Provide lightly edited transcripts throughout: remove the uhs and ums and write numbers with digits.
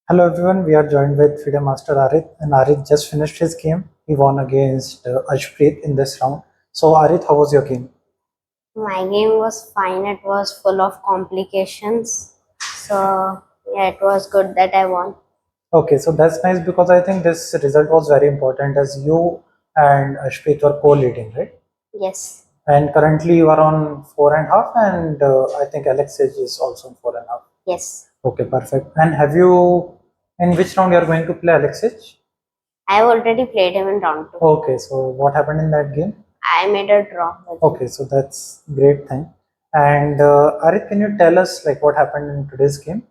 Hello everyone, we are joined with FIDE Master Aarit, and Aarit just finished his game. He won against Arshpreet in this round. So Aarit, how was your game? My game was fine. It was full of complications. So, yeah, it was good that I won. Okay, so that's nice because I think this result was very important as you and Arshpreet were co-leading, right? Yes. And currently you are on 4.5, and I think Alex Sage is also on 4.5. Yes. Okay, perfect. And have you, in which round you are going to play Alex Sage? I have already played him in round 2. Okay, so what happened in that game? I made a draw with him. Okay, so that's great thing. And Arit, can you tell us like what happened in today's game?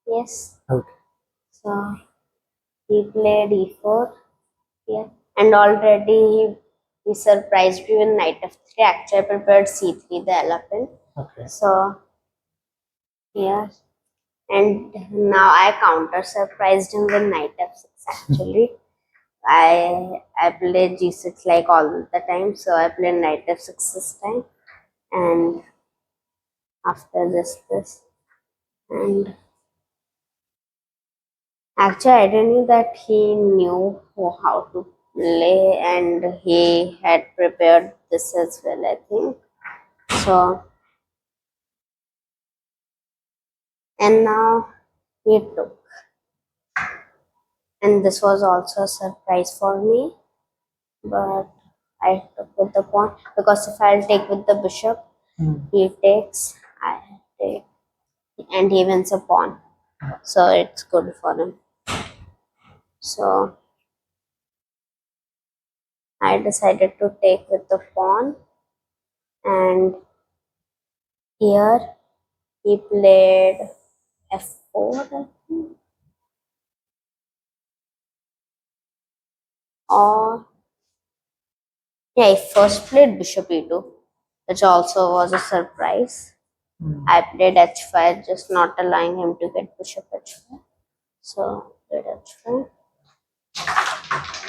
Yes. Okay. So, he played e4. Yeah. And already he surprised me with knight f3. Actually, I prepared c3, the elephant. Okay. So, yeah. And now I counter surprised him with knight f6 actually. I play g6 like all the time, so I play knight f6 this time, and after this, and actually I didn't know that he knew how to play, and he had prepared this as well, I think. So, and now he took, and this was also a surprise for me, but I took with the pawn because if I'll take with the bishop, he takes, I take, and he wins a pawn. So it's good for him. So I decided to take with the pawn, and here he played f4, I think, or yeah, he first played bishop e2, which also was a surprise. I played h5, just not allowing him to get bishop h5. So played h5,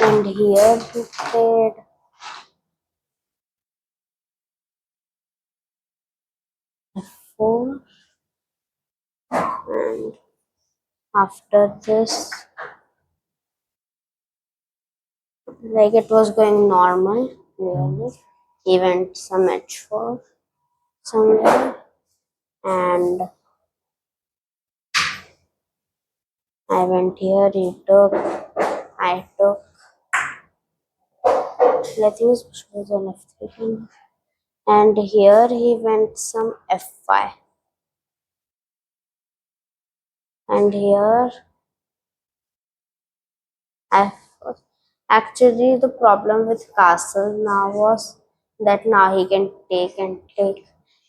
and here he played f4, and after this, like it was going normal, clearly. He went some h4 somewhere, and I went here, he took, I took, I think his bishop was on f3, and here he went some f5, and here I actually the problem with castle now was that now he can take and take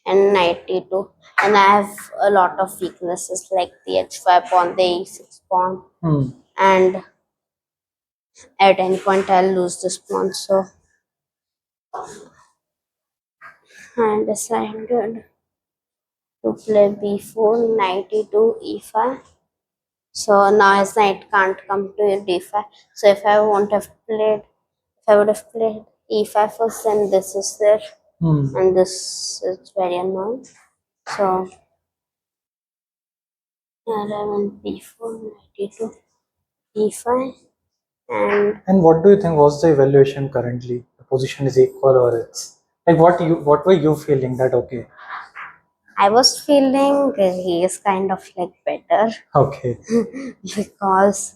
and knight e2, and I have a lot of weaknesses like the h5 pawn, the e6 pawn, and at any point I'll lose this pawn. So I decided to play b4, knight e2, e5. So now his knight can't come to d5. So if I would have played e5 first, then this is there, and this is very annoying. So here I went b4, knight e2, e5, And what do you think was the evaluation currently? The position is equal or it's like what were you feeling that okay? I was feeling he is kind of like better Okay. because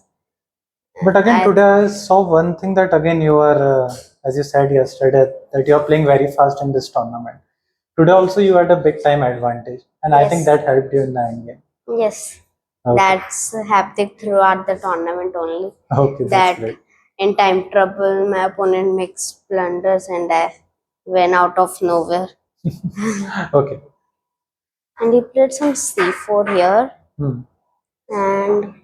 But again, today I saw one thing that again you are, as you said yesterday, that you are playing very fast in this tournament. Today also you had a big time advantage, and I think yes, that helped you in the end game. yes, Okay. that's happened throughout the tournament only. Okay, that's That great. in time trouble, my opponent makes blunders, and I went out of nowhere. Okay. And he played some c4 here, and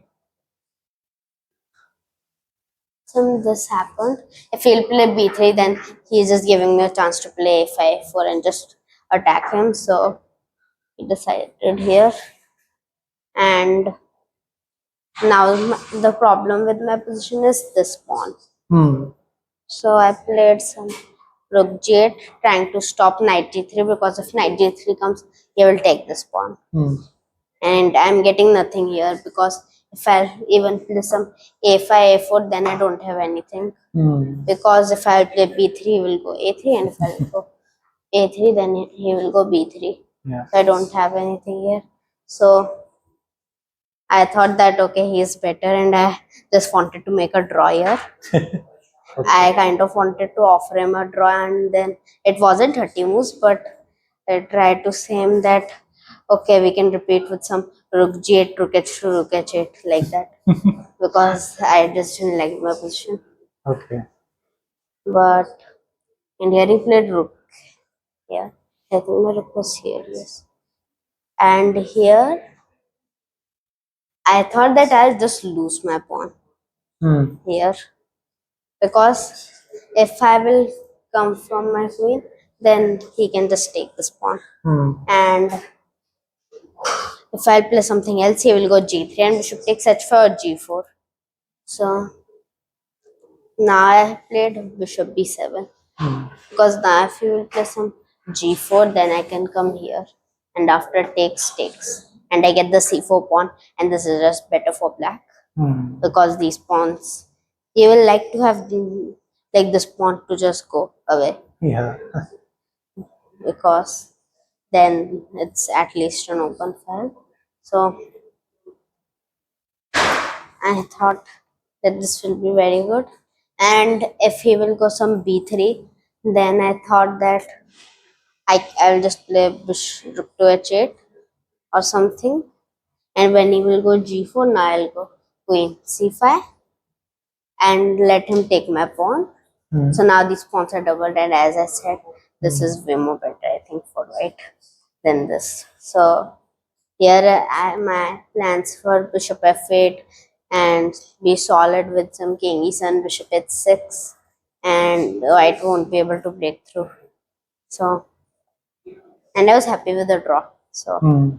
some this happened. If he'll play b3, then he's just giving me a chance to play a5 and just attack him. So he decided here, and now the problem with my position is this pawn. So I played some rook g8, trying to stop knight g3, because if knight g3 comes, he will take this pawn. And I'm getting nothing here because if I even play some a5, a4, then I don't have anything. Because if I play b3, he will go a3, and if I will go a3, then he will go b3. Yeah. So I don't have anything here. So I thought that okay, he is better, and I just wanted to make a draw here. I kind of wanted to offer him a draw, and then it wasn't 30 moves, but I tried to say him that okay, we can repeat with some rook g8, rook h2, rook h8, like that, because I just didn't like my position. Okay. But and here he played rook. Yeah, I think my rook was here, yes. And here I thought that I'll just lose my pawn here, because if I will come from my queen, then he can just take this pawn. And if I'll play something else, he will go g3 and bishop takes h4 or g4. So now I have played bishop b7, because now if you will play some g4, then I can come here, and after takes, and I get the c4 pawn, and this is just better for black, because these pawns, he will like to have like this pawn to just go away, Yeah. because then it's at least an open file. So I thought that this will be very good. And if he will go some b3, then I thought that I will just play rook to h8 or something. And when he will go g4, now I'll go queen c5 and let him take my pawn. So now these pawns are doubled, and as I said, this is way more better, I think, for white than this. So here my plans for bishop f8 and be solid with some king e7, bishop h6, and white won't be able to break through. So, and I was happy with the draw. So,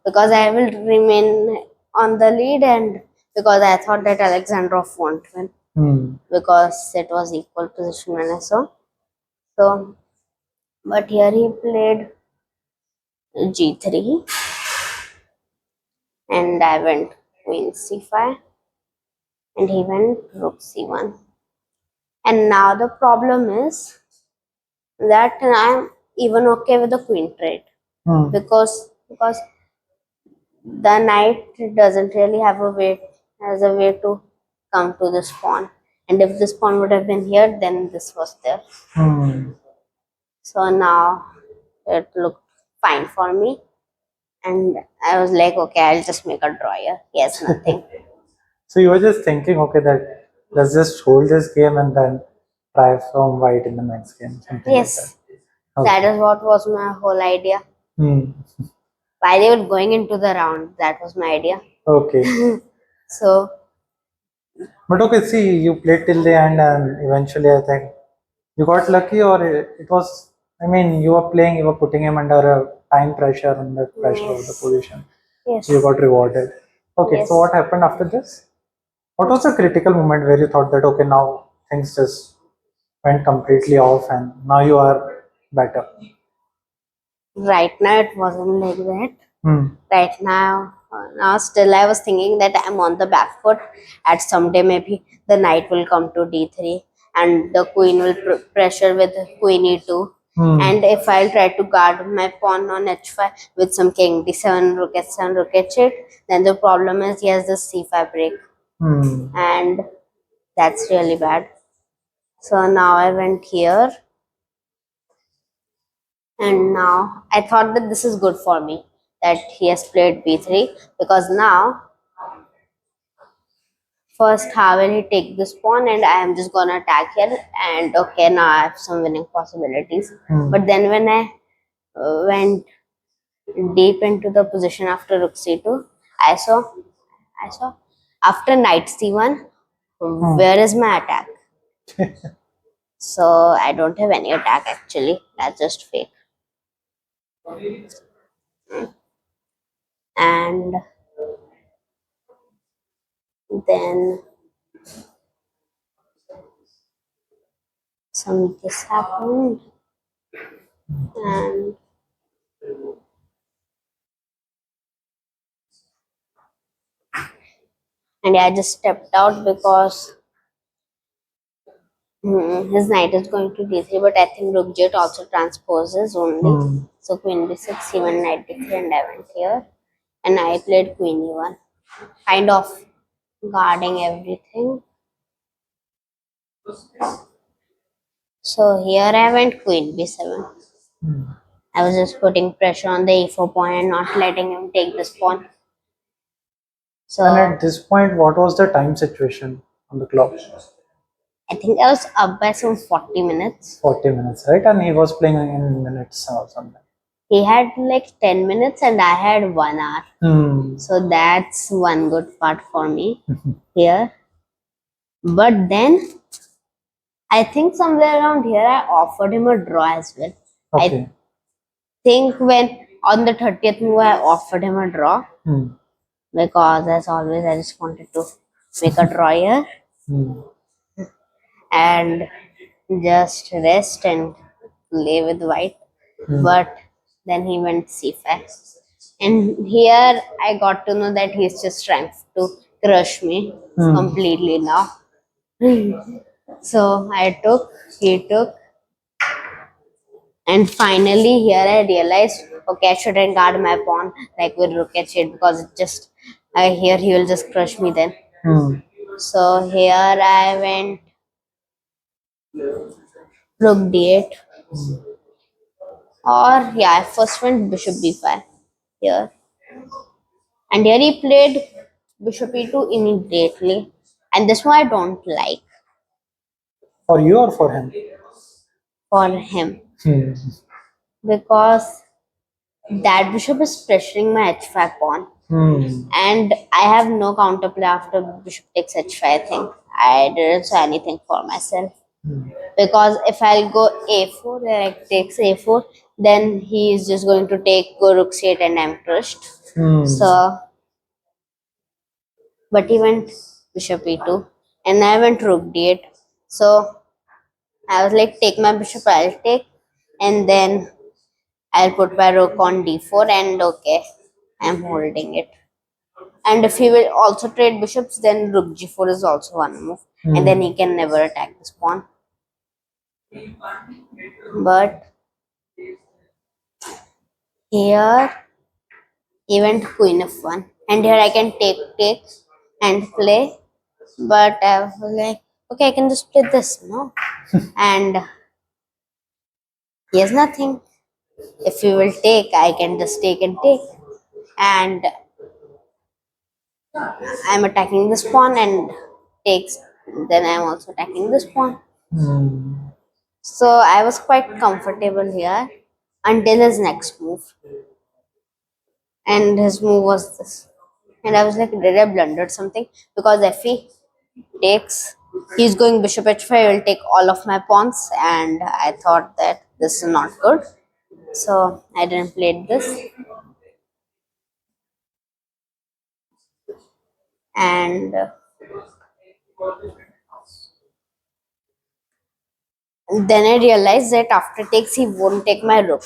because I will remain on the lead, and because I thought that Alexandrov won't win, because it was equal position when I saw. So, but here he played g3, and I went queen c5, and he went rook c1. And now the problem is that I'm even okay with the queen trade, because the knight doesn't really have a way to come to this pawn, and if this pawn would have been here, then this was there. So now it looked fine for me, and I was like, okay, I'll just make a draw here. Yes, nothing. So you were just thinking, okay, that let's just hold this game and then try from white in the next game, something Yes, like that is what was my whole idea. that. Why they were going into the round, that was my idea. Okay. So But okay, see, you played till the end, and eventually, I think you got lucky, or it was. I mean, you were playing, you were putting him under a time pressure, under pressure of the yes, position. yes, So you got rewarded. Okay, yes. so what happened after this? What was the critical moment where you thought that okay, now things just went completely off, and now you are better? Right now it wasn't like that. Hmm. Right now still I was thinking that I'm on the back foot. At someday maybe the knight will come to d3, and the queen will pressure with queen e2. And if I'll try to guard my pawn on h5 with some king d7, rook h7, rook h8, then the problem is he has the c5 break, and that's really bad. So now I went here, and now I thought that this is good for me that he has played b3, because now first how will he take this pawn, and I am just gonna attack here, and okay, now I have some winning possibilities. But then when I went deep into the position after rook c2, I saw after knight c1, where is my attack? So I don't have any attack actually, that's just fake. And then some this happened, and And I just stepped out because his knight is going to d3, but I think rook j also transposes only. So queen b6, he went knight d3, and I went here. And I played queen e1, kind of guarding everything. So here I went queen b7. I was just putting pressure on the e4 pawn and not letting him take this pawn. So And at this point, what was the time situation on the clock? I think I was up by some 40 minutes. 40 minutes, right? And he was playing in minutes or something. He had like 10 minutes and I had 1 hour. So that's one good part for me here. But then I think somewhere around here I offered him a draw as well. Okay. I think when on the 30th move I offered him a draw because as always I just wanted to make a draw here and just rest and play with white. But then he went c5. And here I got to know that he's just trying to crush me completely now. So I took, he took, and finally here I realized, okay, I shouldn't guard my pawn like with rook h8 because it just, here he will just crush me then. So here I went rook d8. Or yeah, I first went bishop b5 here. And here he played bishop e2 immediately. And this one I don't like For you or for him? for him. Because that bishop is pressuring my h5 pawn. And I have no counterplay after bishop takes h5, I think. I didn't say anything for myself. Because if I'll go a4, like takes a4, then he is just going to take go rook c8 and I'm crushed. So, but he went bishop e2 and I went rook d8. So I was like, take my bishop, I'll take, and then I'll put my rook on d4 and okay, I'm holding it. And if he will also trade bishops, then rook g4 is also one move. And then he can never attack this pawn. But here he went queen f1. And here I can take and play. But I was like, okay, I can just play this, no? And he has nothing. If he will take, I can just take and take. And I'm attacking this pawn and takes. Then I'm also attacking this pawn. So I was quite comfortable here until his next move. And his move was this. And I was like, did I blundered something? Because if he takes, he's going bishop h5, I will take all of my pawns. And I thought that this is not good. So I didn't play this. And then I realized that after takes, he won't take my rook.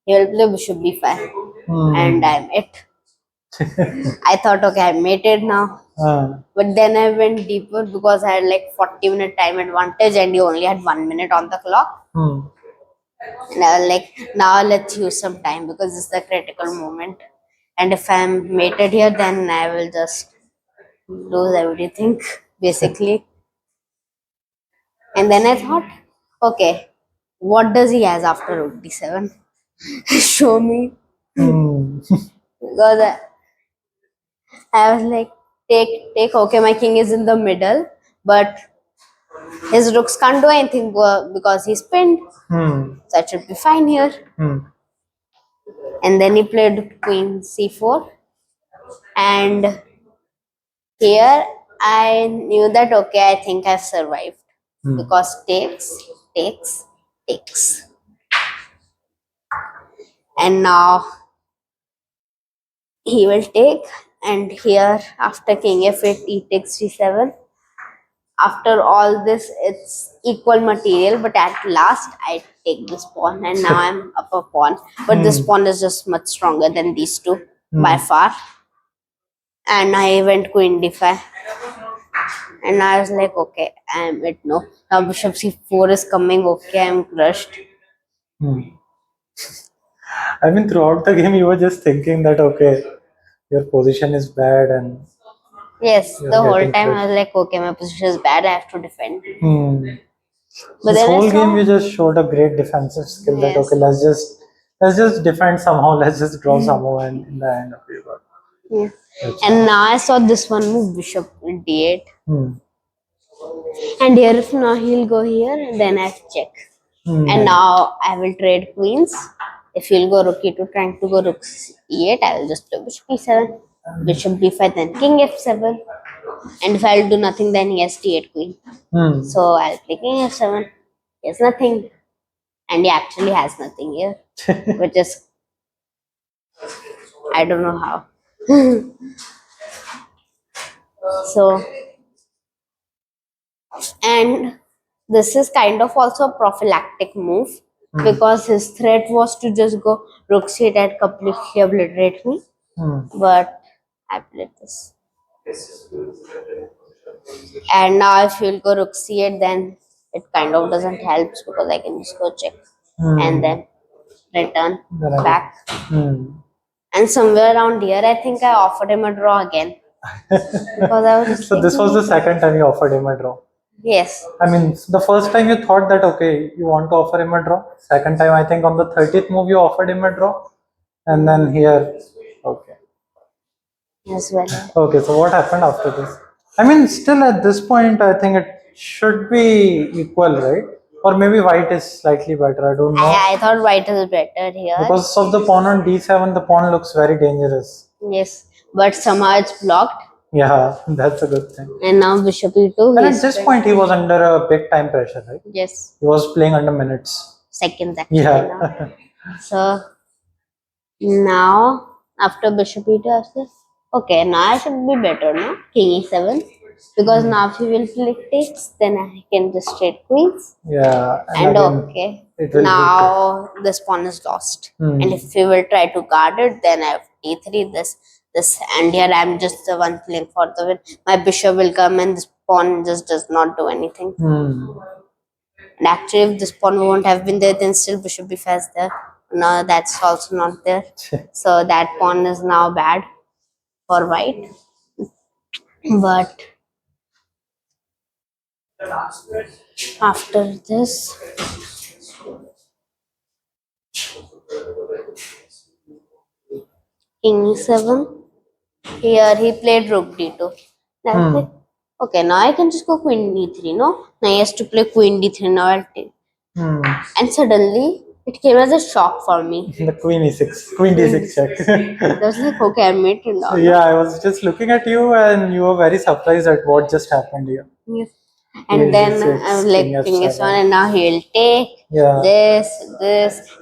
He will play bishop b5. And I'm it. I thought, okay, I mated now. But then I went deeper because I had like 40-minute time advantage and you only had 1 minute on the clock. And I was like, now let's use some time because this is the critical moment. And if I'm mated here, then I will just lose everything, basically. And then I thought, okay, what does he has after rook d7? Show me. Because I was like, take. Okay, my king is in the middle, but his rooks can't do anything because he's pinned. So that should be fine here. And then he played queen c4. And here I knew that, okay, I think I've survived. Because takes. And now he will take. And here after king f8, e takes g7. After all this, it's equal material, but at last I take this pawn and now I'm up a pawn. But this pawn is just much stronger than these two by far. and I went queen d5. And I was like, okay, I'm it. No, now bishop c4 is coming. Okay, I'm crushed. Hmm. I mean, throughout the game, you were just thinking that okay, your position is bad and Yes, you're the whole getting time I crushed. was like, okay, my position is bad. I have to defend. Hmm. But This then I whole game, saw, you just showed a great defensive skill. That yes, okay, let's just defend somehow. Let's just draw somehow, and in the end, okay, got. yes. That's And now I saw this one move, bishop d8. hmm. And here, if now he'll go here, then I have check. Hmm. And now I will trade queens. If he'll go rook e2, trying to go rook e8, I will just play bishop e7, bishop b5, then king f7. And if I'll do nothing, then he has d8 queen. Hmm. So I'll play king f7. He has nothing. And he actually has nothing here, which is, I don't know how. So, and this is kind of also a prophylactic move because his threat was to just go rook c8 and completely obliterate me. Hmm. But I played this. And now if you'll go rook c8, then it kind of doesn't help because I can just go check Hmm. and then return Then I back. Hmm. And somewhere around here, I think I offered him a draw again because I was just So this was the second time you offered him a draw. yes, I mean, the first time you thought that okay, you want to offer him a draw. Second time, I think on the 30th move you offered him a draw, and then here, okay, as well. okay. So what happened after this? I mean, still at this point, I think it should be equal, right? Or maybe white is slightly better. I don't know I thought white is better here. because of the pawn on d7. The pawn looks very dangerous. Yes, but somehow it's blocked. Yeah, that's a good thing. And now bishop e2. And He's at this trying- point, he was under a big time pressure, right? yes, He was playing under minutes. seconds actually now. Yeah. So now after bishop e2, I said, okay, now I should be better, no? King e7. Because now if he will play takes, then I can just trade queens. Yeah, And again, okay, it will now this pawn is lost. Hmm. And if we will try to guard it, then I have d3, this, and here I'm just the one playing for the win. My bishop will come and this pawn just does not do anything. Hmm. And actually, if this pawn won't have been there, then still bishop b5 is there. No, that's also not there. So that pawn is now bad for white. But after this, king e7. Here he played rook d2. That's it. Okay, now I can just go queen d3, no? Now he has to play queen d3, now I'll take. Hmm. And suddenly, it came as a shock for me. The queen e6, queen d6 check. I was like, okay, I made it now. Yeah, I was just looking at you and you were very surprised at what just happened here. Yes. Queen And then d6, I was like, king king f7. is1, and now he'll take Yeah. this,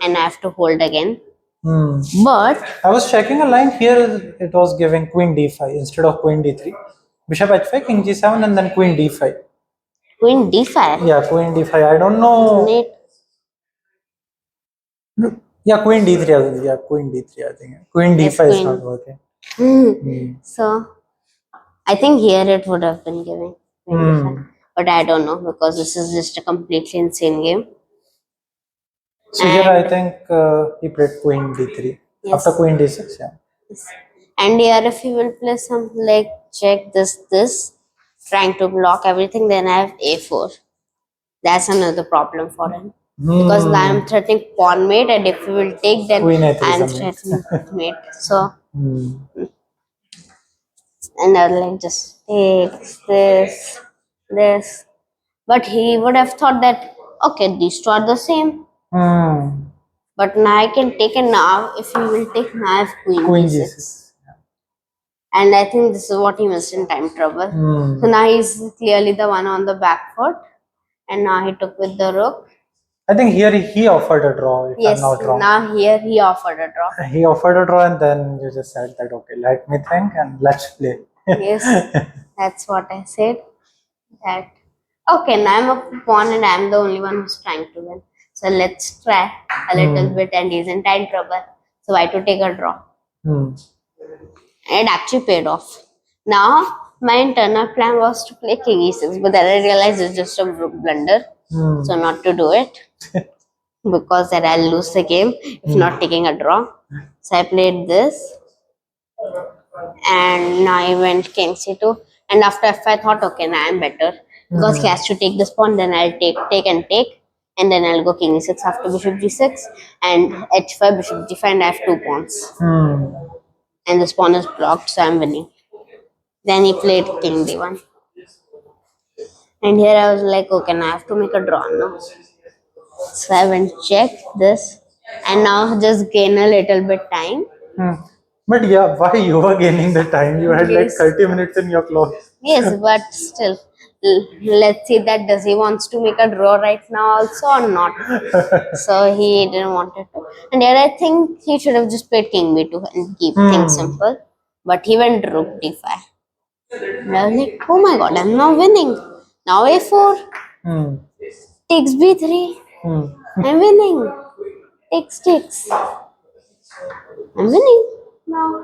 and I have to hold again. Hmm. But I was checking a line here, it was giving queen d5 instead of queen d3. Bishop h5, king g7, and then queen d5. queen d5, Yeah, queen d5. I don't know. mate, Yeah, queen d3. Yeah, queen d3. I think queen Yes, d5 is queen. not working. so I think here it would have been giving queen Hmm. d5. But I don't know because this is just a completely insane game. So here I And think he played queen d3 Yes. after queen d6. Yeah. And here if you will play some like check this, trying to block everything, then I have a4. That's another problem for him. Because now I'm threatening pawn mate, and if he will take, then Queen a3 I'm is a mate. threatening mate. So, Hmm. and I'll like just take this. But he would have thought that, okay, these two are the same. Hmm. But now I can take, and now if he will take, now I have queen Queen d6. g6. And I think this is what he was in time trouble. Hmm. So now he's clearly the one on the back foot. And now he took with the rook. I think here he offered a draw, if Yes, I'm not wrong. now here he offered a draw. He offered a draw and then you just said that, okay, let me think and let's play. Yes, that's what I said. That okay, now I'm a pawn and I'm the only one who's trying to win. So let's try a little bit, and he's in time trouble. So why to take a draw? Hmm. And it actually paid off. Now, my internal plan was to play king e6, but then I realized it's just a blunder, so not to do it because then I'll lose the game if not taking a draw. So I played this, and now I went king c2. And after f, I thought, okay, now I'm better because he has to take this pawn, then I'll take, and then I'll go king e6 after bishop g6 and h5, bishop g5, and I have 2 pawns. And this pawn is blocked, so I'm winning. Then he played king d1. And here I was like, okay, now I have to make a draw now. So I went check this, and now just gain a little bit time. But yeah, why you were gaining the time? You had like Yes. 30 minutes in your clock. Yes, but still, let's see that does he wants to make a draw right now also or not. So he didn't want it to. And here I think he should have just played king b2 and keep things simple. But he went rook d5. And I was like, oh my god, I'm now winning. Now a4, takes b3. I'm winning. Takes. I'm winning now.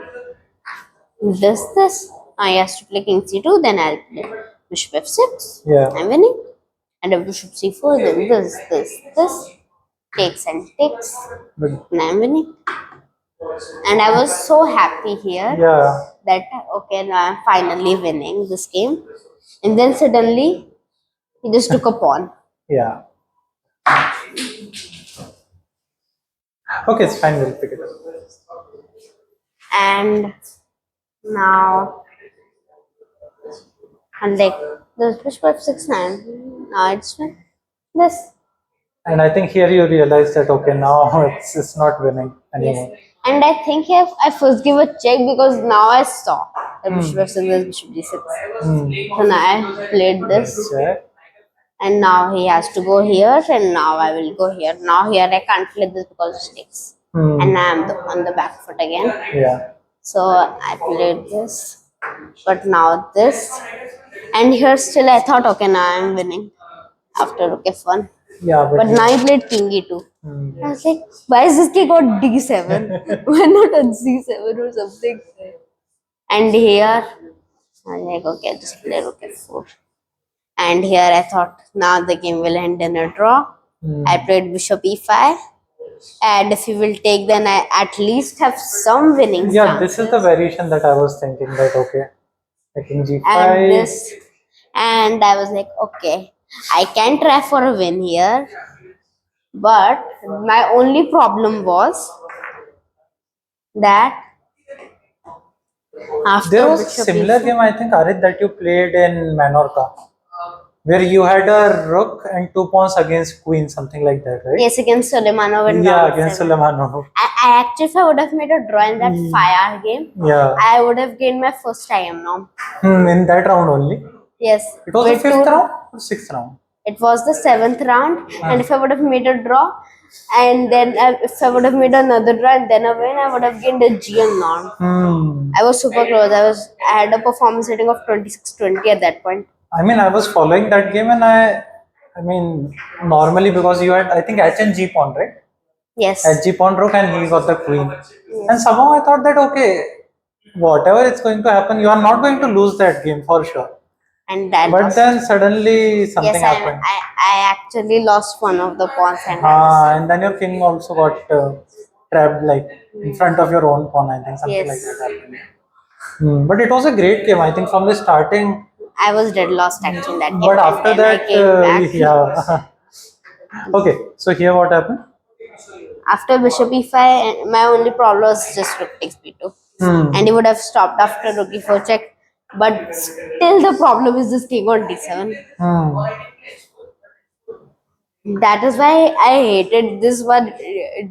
This. Now he has to play king c2, then I'll play bishop f6. Yeah. I'm winning. And if bishop c4, then this. Takes and takes. But And I'm winning. And I was so happy here yeah, that, okay, now I'm finally winning this game. And then suddenly, he just took a pawn. yeah. Okay, it's fine. We'll pick it up. And now, and like, the bishop f6 9. Now it's this. And I think here you realize that okay, now it's not winning anymore. Yes. And I think here I first give a check because now I saw the bishop f6, this bishop d6. So now I played this. Check. And now he has to go here, and now I will go here. Now here I can't play this because it takes. And now I'm on the back foot again. Yeah. So I played this. But now this. And here still I thought, okay, now I'm winning after rook f1. Yeah, But now I played king e2. I was like, why is this king on d7? Why not on c7 or something? And here, I'm like, okay, just play rook f4. And here I thought, now the game will end in a draw. I played bishop e5. And if he will take, then I at least have some winning Yeah, chances. this is the variation that I was thinking that okay, I king g5. And this, and I was like, okay, I can try for a win here. But my only problem was that after There was a bishop similar e4, game, I think, Aarit, that you played in Menorca, where you had a rook and 2 pawns against queen, something like that, right? yes, against Suleimanov and Yeah, round against 7. Suleimanov. I actually, if I would have made a draw in that 5-hour game, Yeah. I would have gained my first IM now. In that round only. Yes. It was the with 5th two- round or 6th round? It was the 7th round, and if I would have made a draw, and then if I would have made another draw and then a win, I would have gained a GM now. I was super close. I had a performance rating of 26-20 at that point. I mean, I was following that game and I mean, normally because you had, I think, H and G pawn, right? Yes. H G pawn rook and he got the queen. And somehow I thought that, okay, whatever is going to happen, you are not going to lose that game for sure. And that But was, then suddenly something yes, happened. I actually lost one of the pawns, and And then your king also got trapped like in front of your own pawn, I think something like that happened. But it was a great game, I think, from the starting. I was dead lost actually in that game. But after and then that, I came back. yeah. Okay, so here what happened? After bishop e5, my only problem was just rook takes b2. And he would have stopped after rook e4 check. But still the problem is this king on d7. That is why I hated this one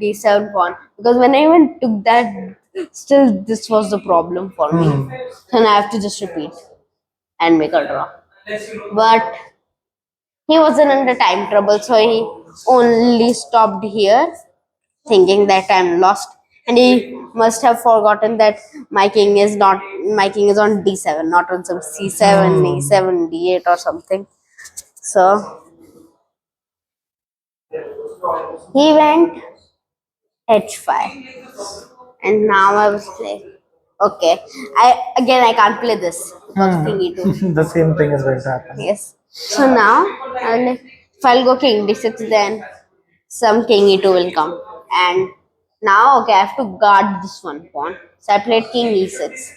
d7 pawn. Because when I even took that, still this was the problem for me. And I have to just repeat and make a draw. But he wasn't under time trouble, so he only stopped here, thinking that I'm lost. And he must have forgotten that my king is on d7, not on some c7, e7, d8 or something. So he went h5, and now I was like, Okay. I can't play this because king e2. The same thing is going to happen. Yes. So now if I'll go king d6, then some king e2 will come. And now okay, I have to guard this one pawn. So I played king e6.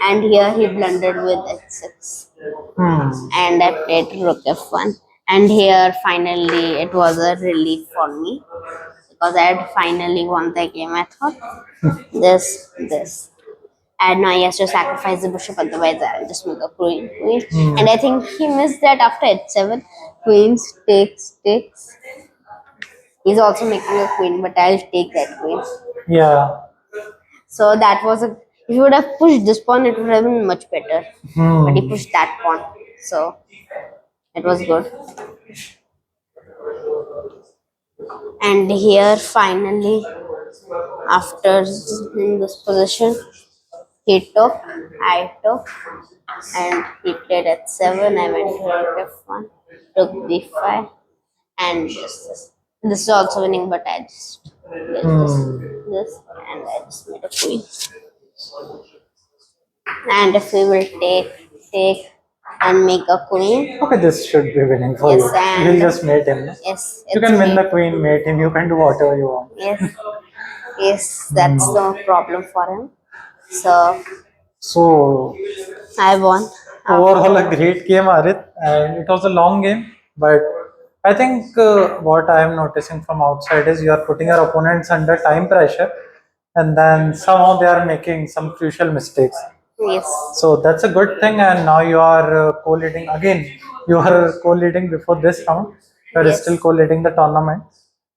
And here he blundered with h6. Hmm. And I played rook f1. And here finally it was a relief for me because I had finally won the game. I thought this. And now he has to sacrifice the bishop, otherwise I'll just make a queen. And I think he missed that after h7. Queens takes. He's also making a queen, but I'll take that queen. Yeah. So that was a. If he would have pushed this pawn, it would have been much better. But he pushed that pawn, so it was good. And here finally, after in this position, he took, I took, and he played at 7. I went to rook f1, took b5, and this. This is also winning, but I just did this, and I just made a queen. And if we will take, and make a queen. Okay, this should be winning for Yes, you. and You'll just mate him. No? Yes, You can win the queen, mate him. You can do whatever you want. Yes, that's no problem for him. So I won. overall, a great game, Arit, and it was a long game. But I think what I am noticing from outside is you are putting your opponents under time pressure, and then somehow they are making some crucial mistakes. Yes. So that's a good thing, and now you are co-leading again. You are co-leading before this round. You are Yes. still co-leading the tournament,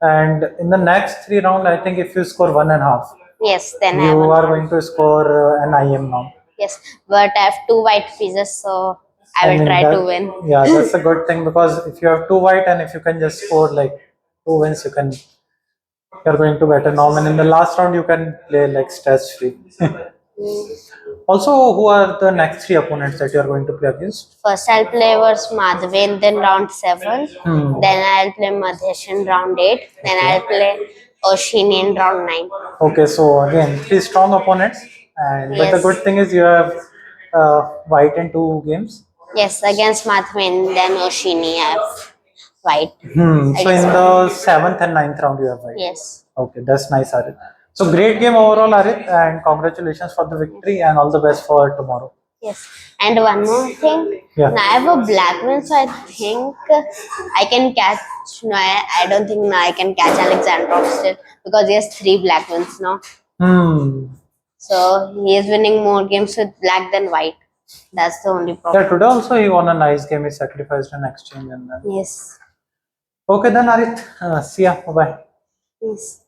and in the next 3 rounds, I think if you score 1.5, Yes, then I you won. are going to score an IM now. Yes, but I have 2 white pieces, so I will try to win. Yeah, that's a good thing because if you have 2 white and if you can just score like 2 wins, you're going to better norm. And in the last round, you can play like stress free. Also, who are the next 3 opponents that you are going to play against? First, I'll play versus Madhven, then round 7. Then I'll play Madhesh in round 8. Then I'll play Oshini in round 9. Okay, so again, 3 strong opponents, and but the Yes. good thing is you have white in 2 games. Yes, against Madhven, then Oshini, I have white. So in the 7th and 9th round, you have white. Yes. Okay, that's nice, Arit. So great game overall, Arit, and congratulations for the victory and all the best for tomorrow. Yes. And one more thing. Yeah. Now I have a black one, so I think I can catch. No, I don't think now I can catch Alexandrov still because he has 3 black ones now. So he is winning more games with black than white. That's the only problem. Yeah, today also he won a nice game. He sacrificed an exchange and then. Yes. Okay, then Arit, see ya. Bye. Yes.